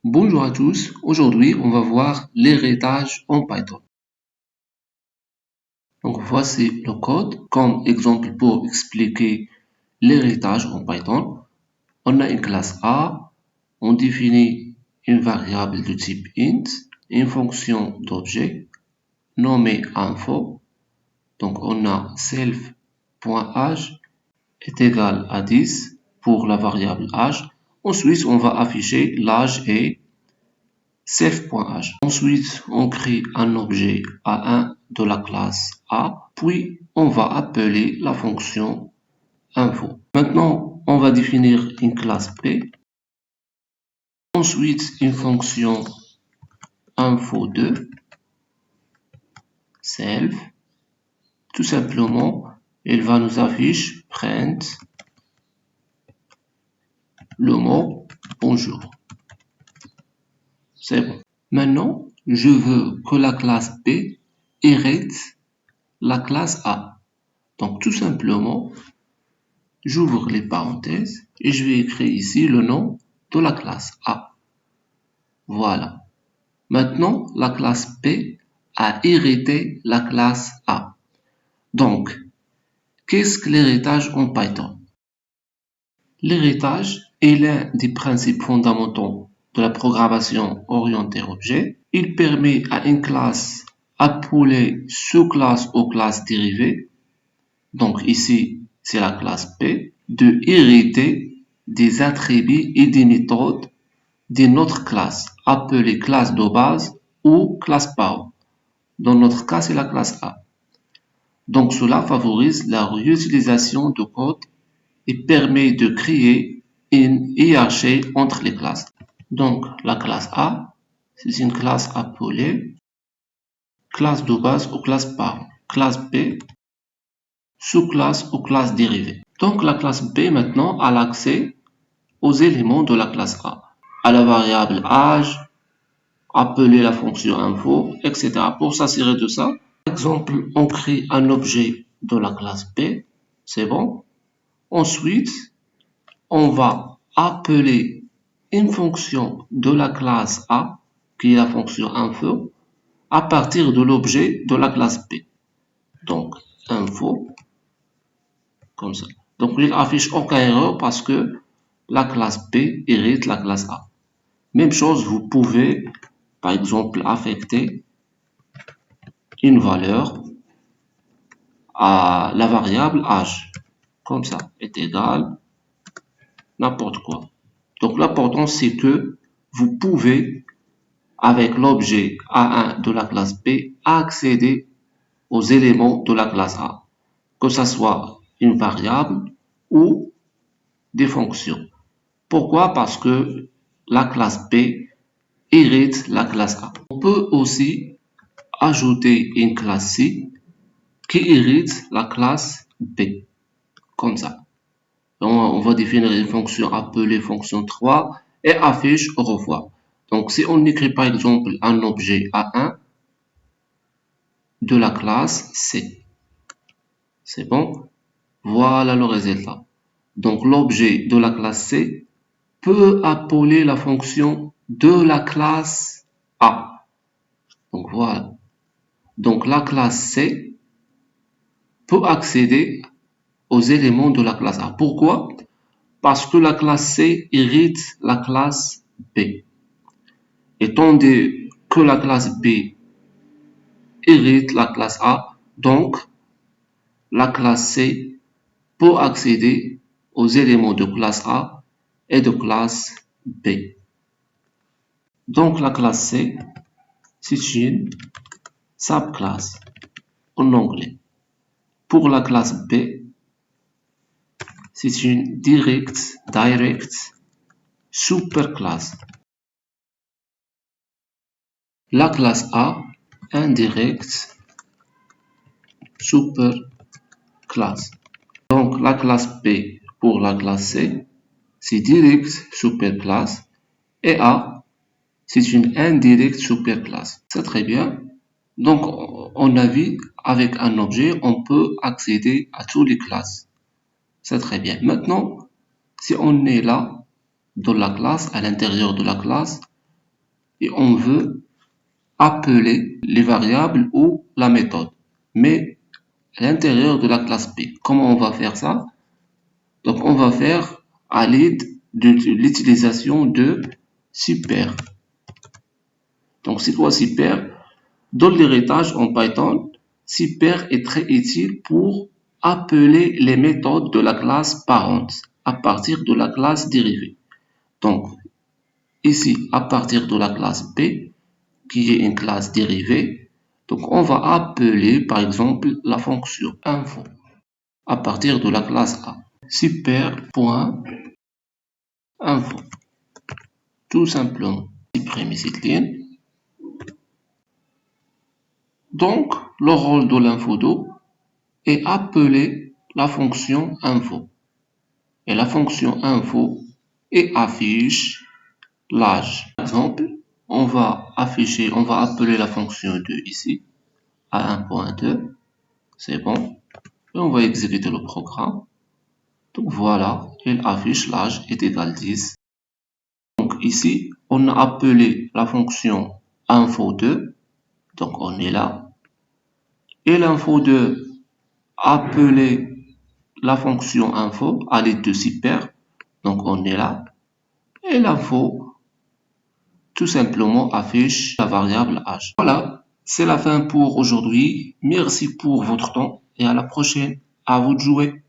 Bonjour à tous, aujourd'hui on va voir l'héritage en Python. Donc voici le code comme exemple pour expliquer l'héritage en Python. On a une classe A, on définit une variable de type int, une fonction d'objet nommée info. Donc on a self.age est égal à 10 pour la variable âge. Ensuite on va afficher l'âge et self.age. Ensuite, on crée un objet A1 de la classe A, puis on va appeler la fonction info. Maintenant, on va définir une classe B. Ensuite, une fonction info2, self. Tout simplement, elle va nous afficher print le mot bonjour. C'est bon. Maintenant, je veux que la classe B hérite la classe A. Donc, tout simplement, j'ouvre les parenthèses et je vais écrire ici le nom de la classe A. Voilà. Maintenant, la classe B a hérité la classe A. Donc, qu'est-ce que l'héritage en Python? L'héritage est l'un des principes fondamentaux de la programmation orientée objet. Il permet à une classe appelée sous-classe ou classe dérivée, donc ici c'est la classe B, de hériter des attributs et des méthodes d'une autre classe, appelée classe de base ou classe parent. Dans notre cas, c'est la classe A. Donc cela favorise la réutilisation de code et permet de créer une hiérarchie entre les classes. Donc la classe A, c'est une classe appelée classe de base ou classe parent. Classe B, sous-classe ou classe dérivée. Donc la classe B maintenant a l'accès aux éléments de la classe A, à la variable âge, appeler la fonction info, etc. Pour s'assurer de ça, par exemple, on crée un objet de la classe B, c'est bon. Ensuite, on va appeler une fonction de la classe A, qui est la fonction info, à partir de l'objet de la classe B. Donc, info, comme ça. Donc, il affiche aucune erreur parce que la classe B hérite la classe A. Même chose, vous pouvez, par exemple, affecter une valeur à la variable âge, comme ça, est égal n'importe quoi. Donc, l'important, c'est que vous pouvez, avec l'objet A1 de la classe B, accéder aux éléments de la classe A, que ce soit une variable ou des fonctions. Pourquoi? Parce que la classe B hérite la classe A. On peut aussi ajouter une classe C qui hérite la classe B, comme ça. Donc, on va définir une fonction appelée fonction 3 et affiche au revoir. Donc, si on écrit par exemple un objet A1 de la classe C, c'est bon? Voilà le résultat. Donc, l'objet de la classe C peut appeler la fonction de la classe A. Donc, voilà. Donc, la classe C peut accéder aux éléments de la classe A. Pourquoi? Parce que la classe C hérite la classe B. Étant donné que la classe B hérite la classe A, donc la classe C peut accéder aux éléments de classe A et de classe B. Donc la classe C, c'est une subclasse en anglais. Pour la classe B, c'est une direct superclasse. La classe A, indirect superclasse. Donc la classe B pour la classe C, c'est direct superclasse et A, c'est une indirect superclasse. C'est très bien. Donc on a vu avec un objet, on peut accéder à toutes les classes. C'est très bien. Maintenant, si on est là, dans la classe, à l'intérieur de la classe, et on veut appeler les variables ou la méthode, mais à l'intérieur de la classe P. Comment on va faire ça? Donc, on va faire à l'aide de l'utilisation de super. Donc, c'est quoi super? Dans l'héritage en Python, super est très utile pour appeler les méthodes de la classe parent à partir de la classe dérivée. Donc, ici, à partir de la classe P, qui est une classe dérivée, donc on va appeler par exemple la fonction info à partir de la classe A. Super.info. Tout simplement. Supprimer cette ligne. Donc, le rôle de l'infodo est appeler la fonction info. Et la fonction info affiche l'âge. Par exemple, on va appeler la fonction 2 ici à 1.2. C'est bon. Et on va exécuter le programme. Donc voilà, il affiche l'âge est égal 10. Donc ici, on a appelé la fonction info2. Donc on est là. Et l'info2 a appelé la fonction info à l'aide de super. Donc on est là. Et l'info tout simplement affiche la variable âge. Voilà, c'est la fin pour aujourd'hui. Merci pour votre temps et à la prochaine. À vous de jouer.